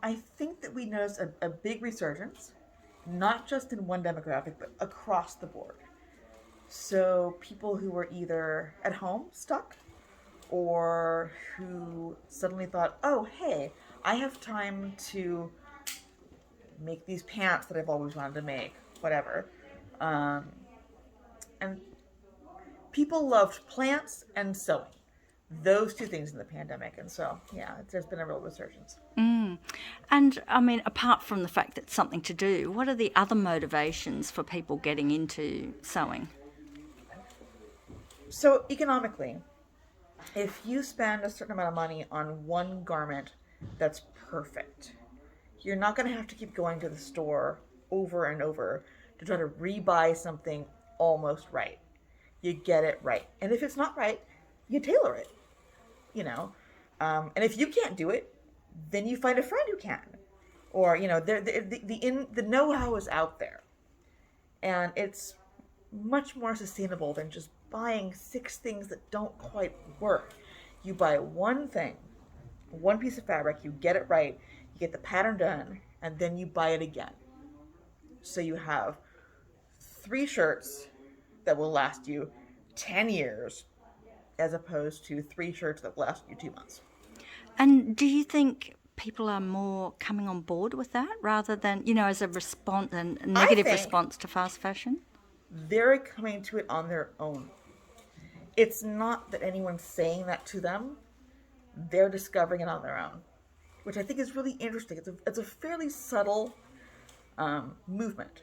I think that we noticed a big resurgence, not just in one demographic, but across the board. So people who were either at home stuck or who suddenly thought, oh, hey, I have time to make these pants that I've always wanted to make, whatever. Um, and people loved plants and sewing. Those two things in the pandemic. And so, yeah, there's been a real resurgence. And I mean, apart from the fact that it's something to do, what are the other motivations for people getting into sewing? So, economically, if you spend a certain amount of money on one garment that's perfect, you're not going to have to keep going to the store over and over to try to rebuy something almost right. You get it right. And if it's not right, you tailor it, you know. And if you can't do it, then you find a friend who can. Or, you know, the know-how is out there. And it's much more sustainable than just buying 6 things that don't quite work. You buy one thing, one piece of fabric, you get it right, you get the pattern done, and then you buy it again. So you have 3 shirts that will last you 10 years as opposed to 3 shirts that last you 2 months. And do you think people are more coming on board with that rather than, you know, as a response, a negative response to fast fashion? They're coming to it on their own. It's not that anyone's saying that to them. They're discovering it on their own, which I think is really interesting. It's a fairly subtle movement.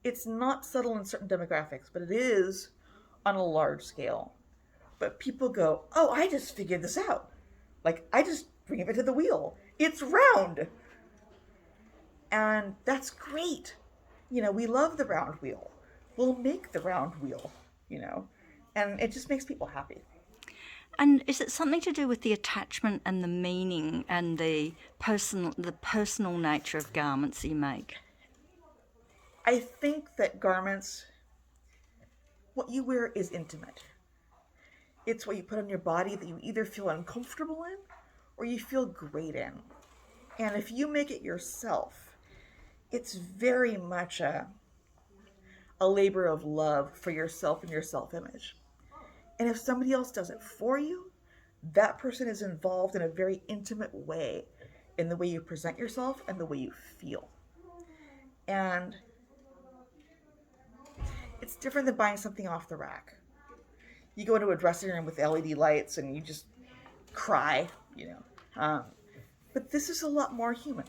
It's not subtle in certain demographics, but it is on a large scale. But people go, oh, I just figured this out. Like, I just bring it to the wheel. It's round. And that's great. You know, we love the round wheel. We'll make the round wheel, you know, and it just makes people happy. And is it something to do with the attachment and the meaning and the personal nature of garments you make? I think that garments, what you wear is intimate. It's what you put on your body that you either feel uncomfortable in or you feel great in. And if you make it yourself, it's very much a labor of love for yourself and your self-image. And if somebody else does it for you, that person is involved in a very intimate way in the way you present yourself and the way you feel. And it's different than buying something off the rack. You go into a dressing room with LED lights and you just cry, you know. But this is a lot more human.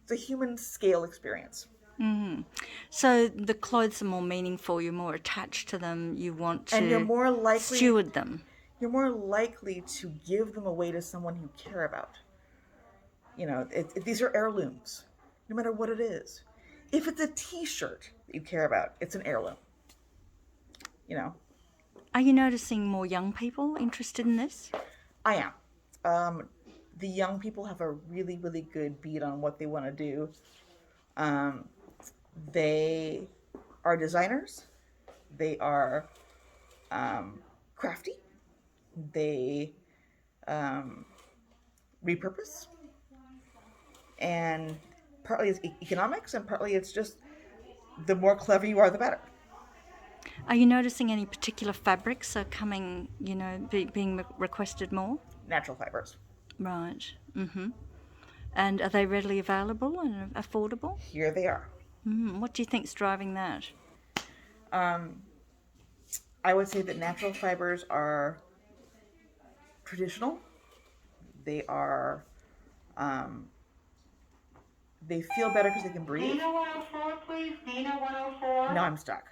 It's a human scale experience. Mm-hmm. So the clothes are more meaningful, you're more attached to them, you want to and you're more likely, steward them. You're more likely to give them away to someone you care about. You know, these are heirlooms, no matter what it is. If it's a t-shirt that you care about, it's an heirloom. You know. Are you noticing more young people interested in this? I am. The young people have a really, really good beat on what they want to do. They are designers. They are crafty. They repurpose. And partly it's economics and partly it's just the more clever you are, the better. Are you noticing any particular fabrics are coming, you know, being requested more? Natural fibers. Right. Mm-hmm. And are they readily available and affordable? Here they are. Mm-hmm. What do you think's driving that? I would say that natural fibers are traditional. They are, they feel better because they can breathe. Dina 104, please. Dina 104. No, I'm stuck.